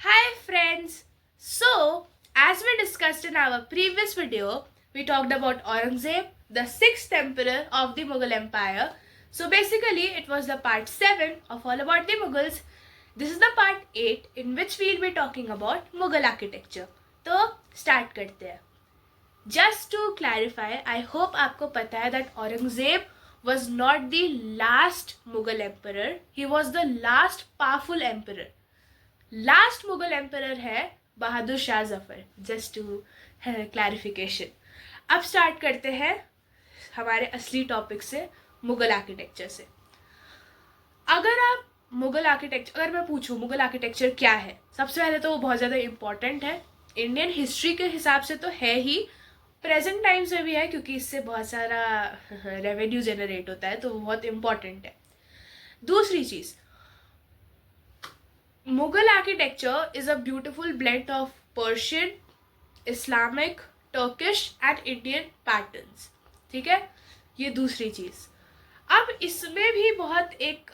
Hi friends! So, as we discussed in our previous video, we talked about Aurangzeb, the sixth emperor of the Mughal Empire. So basically, it was the part 7 of all about the Mughals. This is the part 8 in which we will be talking about Mughal architecture. तो start करते हैं. Just to clarify, I hope आपको पता है that Aurangzeb was not the last Mughal emperor. He was the last powerful emperor. Last Mughal emperor है Bahadur Shah Zafar. Just to clarification. अब start करते हैं हमारे असली टॉपिक से, मुगल आर्किटेक्चर से. अगर मैं पूछूं मुगल आर्किटेक्चर क्या है, सबसे पहले तो वो बहुत ज़्यादा इम्पॉर्टेंट है. इंडियन हिस्ट्री के हिसाब से तो है ही, प्रेजेंट टाइम से भी है, क्योंकि इससे बहुत सारा रेवेन्यू जनरेट होता है, तो वो बहुत इम्पॉर्टेंट है. दूसरी चीज़, Mughal architecture is a beautiful blend of Persian, Islamic, Turkish and Indian patterns. ठीक है, ये दूसरी चीज़. अब इसमें भी बहुत एक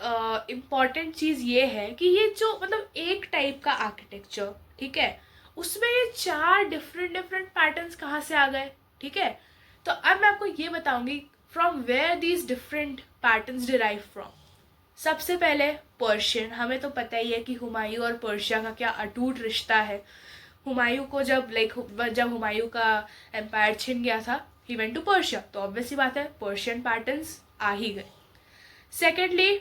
इम्पॉर्टेंट चीज़ ये है कि ये जो मतलब एक टाइप का आर्किटेक्चर, ठीक है, उसमें ये 4 डिफरेंट पैटर्न्स कहाँ से आ गए. ठीक है, तो अब मैं आपको ये बताऊंगी from where these different patterns derive from. सबसे पहले पर्शियन. हमें तो पता ही है कि हुमायूं और पर्शिया का क्या अटूट रिश्ता है. हुमायूं को जब हुमायूं का एम्पायर छिन गया था, ही वेंट टू पर्शिया, तो ऑब्वियस सी बात है पर्शियन पैटर्न्स आ ही गए. सेकेंडली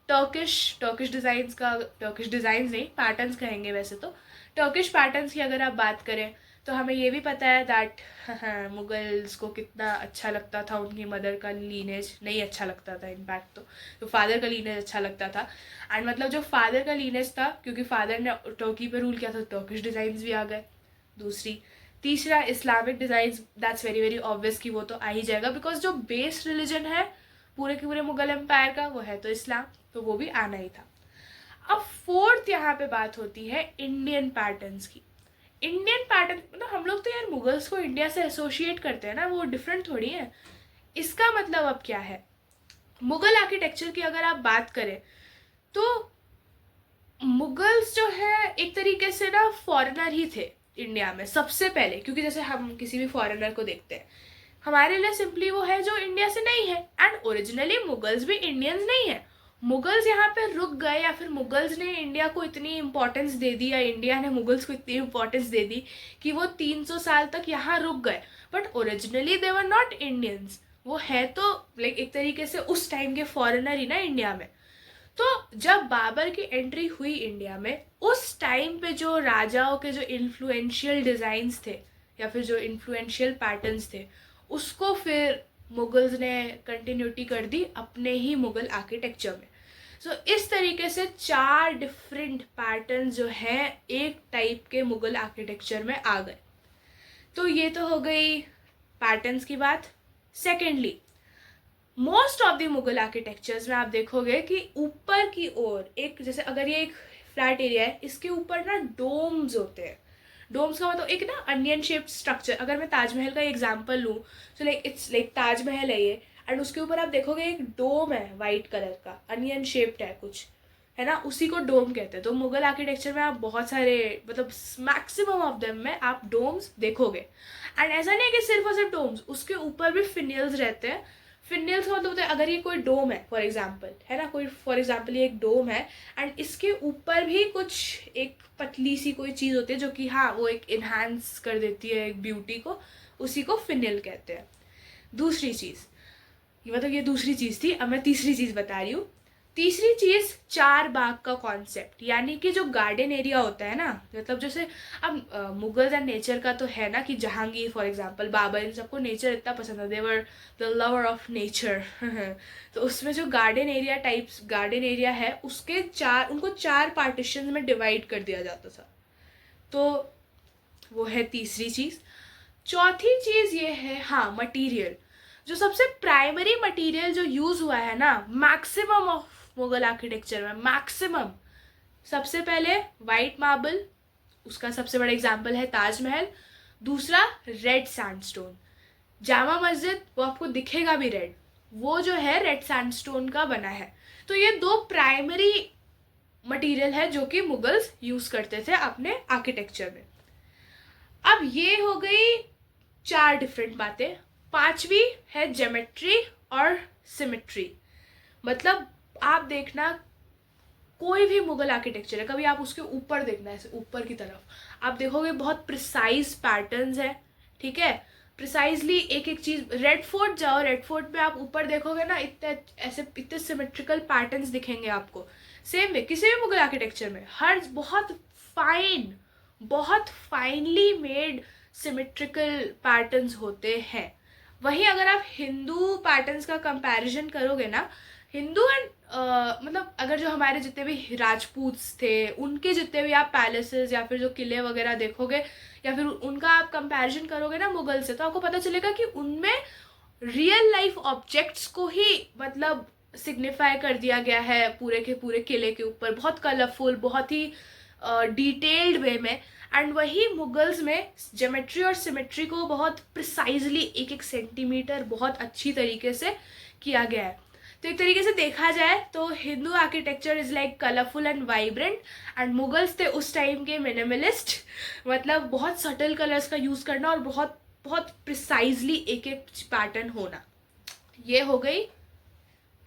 टर्किश डिज़ाइंस नहीं, पैटर्न्स कहेंगे वैसे तो. टर्किश पैटर्न्स की अगर आप बात करें तो हमें ये भी पता है दैट मुगल्स को कितना अच्छा लगता था उनकी मदर का लीनेज. नहीं अच्छा लगता था इनफैक्ट, तो फादर का लीनेज अच्छा लगता था. एंड मतलब जो फादर का लीनेज था, क्योंकि फादर ने टर्की पे रूल किया था, टर्किश डिज़ाइंस भी आ गए. तीसरा Islamic designs. That's very very obvious कि वो तो आ ही जाएगा, बिकॉज जो बेस रिलीजन है पूरे के पूरे मुगल एम्पायर का वो है तो इस्लाम, तो वो भी आना ही था. अब फोर्थ यहाँ पे बात होती है इंडियन पैटर्न्स की. इंडियन पैटर्न मतलब हम लोग तो यार मुगल्स को इंडिया से एसोसिएट करते हैं ना, वो डिफरेंट थोड़ी है. इसका मतलब अब क्या है, मुगल आर्किटेक्चर की अगर आप बात करें तो मुगल्स जो है एक तरीके से ना फॉरेनर ही थे इंडिया में सबसे पहले. क्योंकि जैसे हम किसी भी फॉरेनर को देखते हैं, हमारे लिए सिंपली वो है जो इंडिया से नहीं है. एंड ओरिजिनली मुगल्स भी इंडियंस नहीं है. मुगल्स यहाँ पे रुक गए, या फिर मुगल्स ने इंडिया को इतनी इम्पोर्टेंस दे दी, या इंडिया ने मुगल्स को इतनी इम्पोर्टेंस दे दी कि वो 300 साल तक यहाँ रुक गए. But originally they were not Indians. वो है तो लाइक एक तरीके से उस टाइम के फॉरेनर ही ना इंडिया में. तो जब बाबर की एंट्री हुई इंडिया में, उस टाइम पे जो राजाओं के जो इन्फ्लुएंशियल डिज़ाइंस थे या फिर जो इन्फ्लुएंशियल पैटर्न्स थे, उसको फिर मुगल्स ने कंटिन्यूटी कर दी अपने ही मुगल आर्किटेक्चर में. सो इस तरीके से 4 डिफरेंट पैटर्न जो हैं एक टाइप के मुगल आर्किटेक्चर में आ गए. तो ये तो हो गई पैटर्न्स की बात. Secondly, most of the Mughal architectures में आप देखोगे कि ऊपर की ओर एक, जैसे अगर ये एक फ्लैट एरिया है, इसके ऊपर ना डोम्स होते हैं. डोम्स का मतलब एक ना अनियन शेप्ड स्ट्रक्चर. अगर मैं ताजमहल का एग्जांपल लूँ तो लाइक इट्स लाइक ताजमहल है ये, एंड उसके ऊपर आप देखोगे एक डोम है वाइट कलर का, अनियन शेप्ड है कुछ, है ना, उसी को डोम कहते हैं. तो मुगल आर्किटेक्चर में आप बहुत सारे मतलब मैक्सिमम ऑफ देम में आप डोम्स देखोगे. एंड ऐसा नहीं है कि सिर्फ और सिर्फ डोम्स, उसके ऊपर भी फिनियल्स रहते हैं. फिनियल्स का मतलब होता है अगर ये कोई डोम है फॉर एग्जाम्पल, है ना, कोई फॉर एग्जाम्पल ये एक डोम है एंड इसके ऊपर भी कुछ एक पतली सी कोई चीज़ होती है जो कि हाँ वो एक इन्हांस कर देती है एक ब्यूटी को, उसी को फिनियल कहते हैं. दूसरी चीज़, मतलब ये दूसरी चीज़ थी, अब मैं तीसरी चीज़ बता रही हूँ. तीसरी चीज़ चार बाग का कॉन्सेप्ट, यानी कि जो गार्डन एरिया होता है ना, मतलब जैसे अब मुगल्स एंड नेचर का तो है ना कि जहांगीर फॉर एग्जांपल, बाबर, इन सबको नेचर इतना पसंद है, देवर द लवर ऑफ नेचर. तो उसमें जो गार्डन एरिया है उसके उनको 4 पार्टीशन में डिवाइड कर दिया जाता था. तो वो है तीसरी चीज़. चौथी चीज़ ये है हाँ मटीरियल. जो सबसे प्राइमरी मटेरियल जो यूज़ हुआ है ना मैक्सिमम ऑफ मुगल आर्किटेक्चर में, मैक्सिमम, सबसे पहले वाइट मार्बल, उसका सबसे बड़ा एग्जाम्पल है ताजमहल. दूसरा रेड सैंडस्टोन. जामा मस्जिद वो आपको दिखेगा भी रेड, वो जो है रेड सैंडस्टोन का बना है. तो ये 2 प्राइमरी मटेरियल है जो कि मुगल्स यूज करते थे अपने आर्किटेक्चर में। अब ये हो गई 4 डिफरेंट बातें। 5वीं है ज्योमेट्री और सिमेट्री। मतलब आप देखना, कोई भी मुगल आर्किटेक्चर है, कभी आप उसके ऊपर देखना, ऐसे ऊपर की तरफ आप देखोगे बहुत प्रिसाइज पैटर्न्स है, ठीक है, प्रिसाइजली एक एक चीज। रेड फोर्ट जाओ, रेड फोर्ट में आप ऊपर देखोगे ना, इतने ऐसे इतने सिमेट्रिकल पैटर्न्स दिखेंगे आपको। सेम वे किसी भी मुगल आर्किटेक्चर में हर बहुत फाइनली मेड सिमेट्रिकल पैटर्न्स होते हैं। वहीं अगर आप हिंदू पैटर्न्स का कंपैरिजन करोगे ना, हिंदू एंड मतलब अगर जो हमारे जितने भी राजपूत्स थे उनके जितने भी आप पैलेसेस या फिर जो किले वगैरह देखोगे या फिर उनका आप कंपैरिजन करोगे ना मुगल से, तो आपको पता चलेगा कि उनमें रियल लाइफ ऑब्जेक्ट्स को ही मतलब सिग्निफाई कर दिया गया है पूरे के पूरे किले के ऊपर, बहुत कलरफुल, बहुत ही डिटेल्ड वे में। एंड वही मुगल्स में ज्योमेट्री और सिमेट्री को बहुत प्रिसाइजली एक एक सेंटीमीटर बहुत अच्छी तरीके से किया गया है। तो एक तरीके से देखा जाए तो Hindu architecture is like colourful and vibrant, and Mughals थे उस टाइम के मिनिमलिस्ट, मतलब बहुत सटल कलर्स का यूज करना और बहुत बहुत प्रिसाइजली एक एक पैटर्न होना। ये हो गई,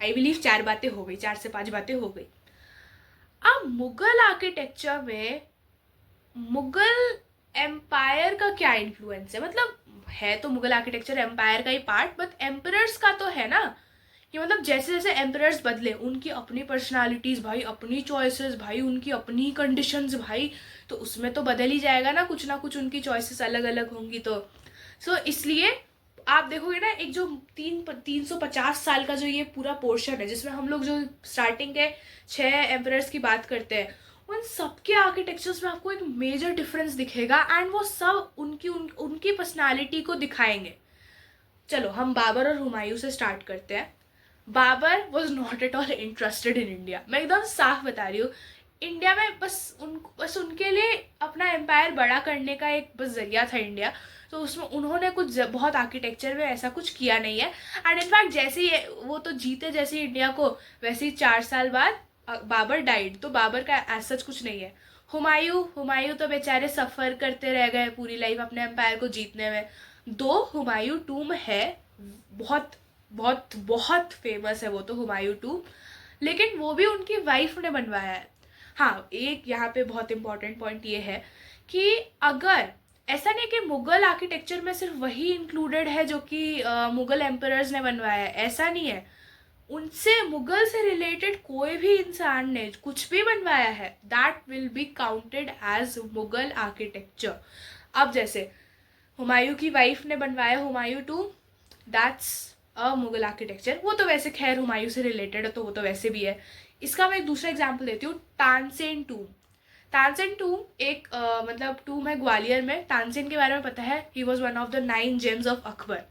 आई बिलीव 4 बातें हो गई, 4 से 5 बातें हो गई। अब मुगल आर्किटेक्चर में मुगल एम्पायर का क्या इन्फ्लुएंस है, मतलब है तो मुगल आर्किटेक्चर एम्पायर का ही पार्ट, बट एम्परर्स का तो है ना, कि मतलब जैसे जैसे एम्परर्स बदले उनकी अपनी पर्सनालिटीज भाई, अपनी चॉइसेस भाई, उनकी अपनी कंडीशंस भाई, तो उसमें तो बदल ही जाएगा ना कुछ उनकी चॉइसेस अलग अलग होंगी। तो सो इसलिए आप देखोगे ना, एक जो 350 साल का जो ये पूरा पोर्शन है जिसमें हम लोग जो स्टार्टिंग के 6 एम्परर्स की बात करते हैं, उन सबके आर्किटेक्चर्स में आपको एक मेजर डिफरेंस दिखेगा, एंड वो सब उनकी पर्सनालिटी को दिखाएंगे। चलो हम बाबर और हुमायूं से स्टार्ट करते हैं। Babur was not at all interested in India, मैं एकदम साफ बता रही हूँ। इंडिया में बस उनके लिए अपना एम्पायर बड़ा करने का एक बस जरिया था इंडिया, तो उसमें उन्होंने कुछ बहुत आर्किटेक्चर में ऐसा कुछ किया नहीं है। एंड इनफैक्ट जैसे ही वो तो जीते जैसे ही इंडिया को, वैसे ही 4 साल बाद बाबर डाइड, तो बाबर का एज सच कुछ नहीं है। हुमायूं तो बेचारे सफ़र करते रह गए पूरी लाइफ अपने एम्पायर को जीतने में। दो हुमायूं टूम है, बहुत बहुत बहुत फेमस है वो तो हुमायूं टूम, लेकिन वो भी उनकी वाइफ ने बनवाया है। हाँ, एक यहाँ पे बहुत इंपॉर्टेंट पॉइंट ये है कि अगर ऐसा नहीं कि मुगल आर्किटेक्चर में सिर्फ वही इंक्लूडेड है जो कि मुगल एम्परर्स ने बनवाया है, ऐसा नहीं है। उनसे मुगल से रिलेटेड कोई भी इंसान ने कुछ भी बनवाया है, that will be counted as Mughal architecture. अब जैसे हुमायूं की वाइफ ने बनवाया Humayun tomb, that's a Mughal architecture. वो तो वैसे खैर हुमायूं से रिलेटेड है तो वो तो वैसे भी है। इसका मैं एक दूसरा एग्जाम्पल देती हूँ, तानसेन टूम। तानसेन टूम एक मतलब टूम है ग्वालियर में। तानसेन के बारे में पता है, he was one of the 9 James of Akbar.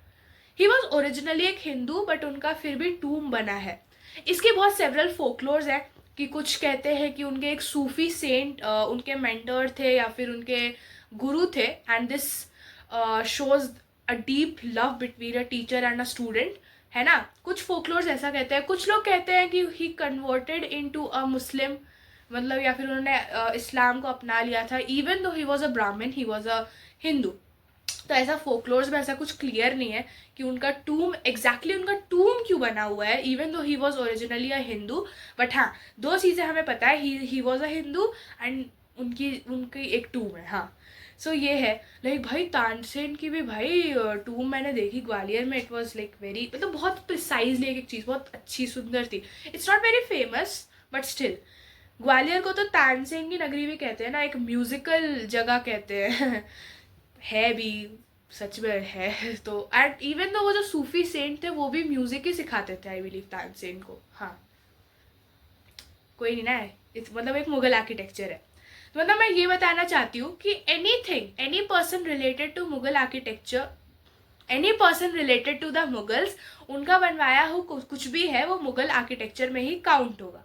He was originally एक हिंदू, बट उनका फिर भी टूम बना है। इसके बहुत सेवरल फोकलोर्स हैं, कि कुछ कहते हैं कि उनके एक सूफी सेंट उनके मेंटर थे या फिर उनके गुरु थे, and this shows a deep love between a teacher and a student, है ना। कुछ फोकलोर्स ऐसा कहते हैं। कुछ लोग कहते हैं कि ही कन्वर्टेड इनटू अ मुस्लिम, मतलब या फिर उन्होंने इस्लाम को अपना लिया था, even though he was a ब्राह्मण, ही वॉज अ हिंदू। तो ऐसा फोकलोर्स में ऐसा कुछ क्लियर नहीं है कि उनका टूम एग्जैक्टली उनका टूम क्यों बना हुआ है, even though he was originally a Hindu. But हाँ, 2 चीज़ें हमें पता है, he was a Hindu and उनकी एक टूम है। हाँ, सो ये है। लाइक भाई तानसेन की भी भाई टूम मैंने देखी ग्वालियर में, इट वॉज लाइक वेरी, मतलब बहुत प्रिसाइजली एक चीज़ बहुत अच्छी सुंदर थी। It's not very famous but still, Gwalior को तो तानसेन की नगरी भी कहते हैं ना, एक म्यूजिकल जगह कहते हैं है भी, सच में है। तो एंड इवन तो वो जो सूफी सेंट थे वो भी म्यूजिक ही सिखाते थे आई बिलीव तानसेन को। हाँ, कोई नहीं ना, मतलब एक मुगल आर्किटेक्चर है। तो मतलब मैं ये बताना चाहती हूँ कि any person related to Mughal architecture, any person related to the Mughals, उनका बनवाया हो कुछ भी है वो मुगल आर्किटेक्चर में ही काउंट होगा।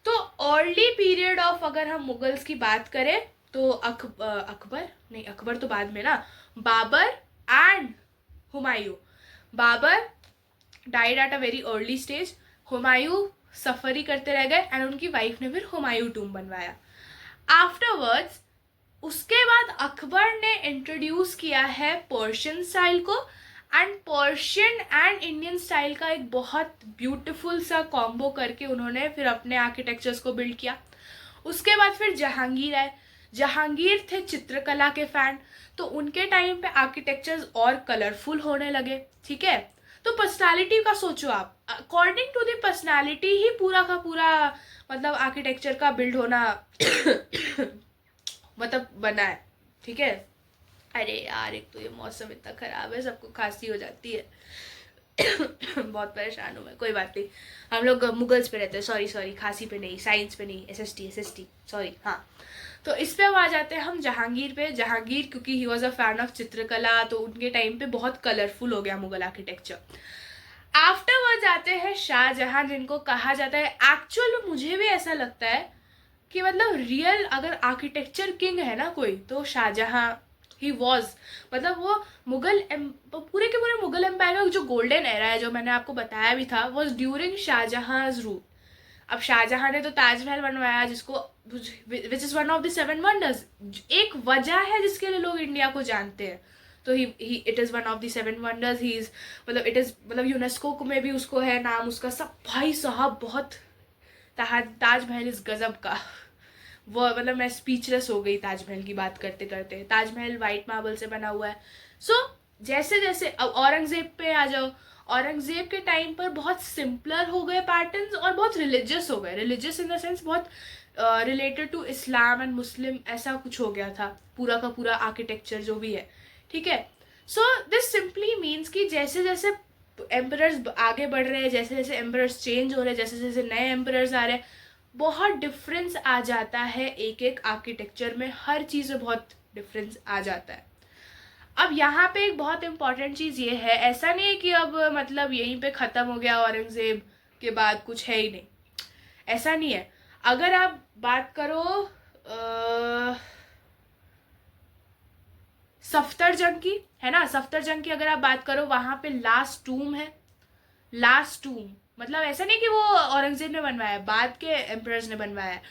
तो अर्ली पीरियड ऑफ अगर हम मुगल्स की बात करें तो अकबर तो बाद में ना, Babur and Humayun. Babur died at a very early stage, Humayun सफ़र ही करते रह गए एंड उनकी वाइफ ने फिर हुमायूं टूम बनवाया। आफ्टरवर्ड्स उसके बाद अकबर ने इंट्रोड्यूस किया है पर्शियन स्टाइल को, and Persian and Indian style का एक बहुत ब्यूटीफुल सा कॉम्बो करके उन्होंने फिर अपने आर्किटेक्चर्स को बिल्ड किया। उसके बाद फिर जहांगीर आए। जहांगीर थे चित्रकला के फैन, तो उनके टाइम पे आर्किटेक्चर्स और कलरफुल होने लगे। ठीक है, तो पर्सनालिटी का सोचो आप, अकॉर्डिंग टू द पर्सनालिटी ही पूरा का पूरा मतलब आर्किटेक्चर का बिल्ड होना मतलब बना है। ठीक है, अरे यार एक तो ये मौसम इतना ख़राब है, सबको खांसी हो जाती है बहुत परेशान हूँ मैं। कोई बात नहीं, हम लोग मुगल्स पे रहते हैं, सॉरी खांसी पे नहीं, साइंस पे नहीं, एसएसटी सॉरी। हाँ, तो इस पे अब आ जाते हैं हम जहांगीर पे। जहांगीर क्योंकि he was a fan of चित्रकला, तो उनके टाइम पे बहुत कलरफुल हो गया मुगल आर्किटेक्चर। आफ्टरवर्ड आते हैं शाहजहां, जिनको कहा जाता है, एक्चुअल में मुझे भी ऐसा लगता है कि मतलब रियल अगर आर्किटेक्चर किंग है ना कोई, तो शाहजहां ही वॉज। मतलब वो पूरे के पूरे मुगल एम्पायर का जो गोल्डन एरा है, जो मैंने आपको बताया भी था, वॉज ड्यूरिंग शाहजहां रूल। अब शाहजहां ने तो ताजमहल बनवाया, जिसको which is one of the 7 wonders. एक वजह है जिसके लिए लोग इंडिया को जानते हैं, तो he it is one of the 7 wonders. He is मतलब इट इज़ मतलब यूनेस्को में भी उसको है नाम उसका सब। भाई साहब बहुत ताजमहल इस गजब का, वो मतलब मैं स्पीचलेस हो गई ताजमहल की बात करते करते। ताजमहल वाइट मार्बल से बना हुआ है। सो जैसे जैसे अब औरंगजेब पे आ जाओ, औरंगजेब के टाइम पर बहुत सिंपलर हो गए पैटर्न्स और बहुत रिलीजियस हो गए। रिलीजियस इन द सेंस बहुत related to Islam and Muslim, ऐसा कुछ हो गया था पूरा का पूरा आर्किटेक्चर जो भी है। ठीक है, सो दिस सिंपली मीन्स कि जैसे जैसे एम्परर्स आगे बढ़ रहे हैं, जैसे जैसे एम्परर्स चेंज हो रहे हैं, जैसे जैसे नए एम्परर्स आ रहे हैं, बहुत डिफरेंस आ जाता है एक एक आर्किटेक्चर में। हर चीज़ में बहुत डिफरेंस आ जाता है। अब यहाँ पे एक बहुत इम्पॉर्टेंट चीज़ ये है, ऐसा नहीं है कि अब मतलब यहीं पे ख़त्म हो गया, औरंगज़ेब के बाद कुछ है ही नहीं, ऐसा नहीं है। अगर आप बात करो सफ्दरजंग की, है ना, सफ्दरजंग की अगर आप बात करो, वहाँ पे लास्ट टूम है। लास्ट टूम मतलब ऐसा नहीं कि वो औरंगजेब ने बनवाया है, बाद के एम्परर्स ने बनवाया है।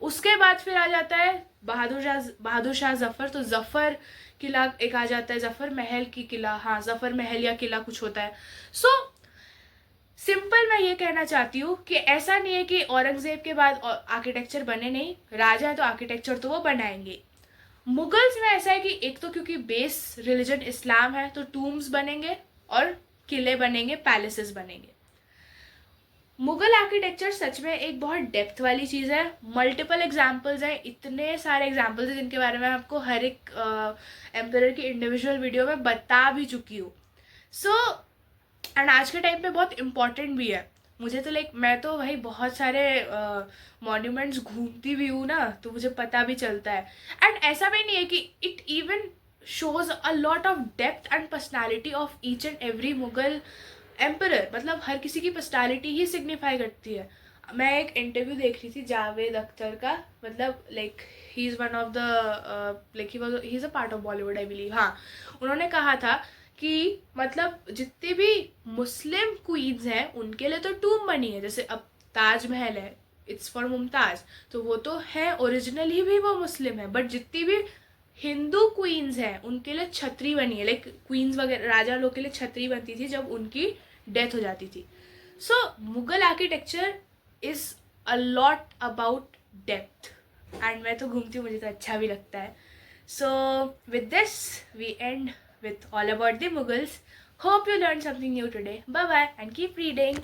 उसके बाद फिर आ जाता है बहादुर शाह जफ़र। तो जफ़र किला एक आ जाता है, जफ़र महल की किला, हाँ जफ़र महल या किला कुछ होता है। सो सिंपल मैं ये कहना चाहती हूँ कि ऐसा नहीं है कि औरंगजेब के बाद आर्किटेक्चर बने नहीं, राजा है तो आर्किटेक्चर तो वो बनाएंगे। मुगल्स में ऐसा है कि एक तो क्योंकि बेस रिलीजन इस्लाम है, तो टूम्स बनेंगे और किले बनेंगे, पैलेसेस बनेंगे। मुगल आर्किटेक्चर सच में एक बहुत डेप्थ वाली चीज़ है। मल्टीपल एग्जाम्पल्स हैं, इतने सारे एग्जाम्पल्स हैं जिनके बारे में आपको हर एक एम्परर की इंडिविजुअल वीडियो में बता भी चुकी हूँ। सो एंड आज के टाइम पे बहुत इम्पॉर्टेंट भी है। मुझे तो मैं तो भाई बहुत सारे मॉन्यूमेंट्स घूमती भी हूँ ना, तो मुझे पता भी चलता है। एंड ऐसा भी नहीं है कि it even shows a lot of depth and personality of each and every Mughal emperor. मतलब हर किसी की पर्सनैलिटी ही सिग्निफाई करती है। मैं एक इंटरव्यू देख रही थी जावेद अख्तर का, मतलब he is one of the he is a part of Bollywood I believe. हाँ, उन्होंने कहा था कि मतलब जितनी भी मुस्लिम क्वींस हैं उनके लिए तो टूम बनी है। जैसे अब ताजमहल है, इट्स फॉर मुमताज़, तो वो तो है ओरिजिनली भी वो मुस्लिम है। बट जितनी भी हिंदू क्वींस हैं उनके लिए छतरी बनी है, क्वींस वगैरह राजा लोग के लिए छतरी बनती थी जब उनकी डेथ हो जाती थी। So Mughal architecture is a lot about depth, and मैं तो घूमती हूँ, मुझे तो अच्छा भी लगता है। So with this we and with all about the Mughals. Hope you learned something new today. Bye bye and keep reading.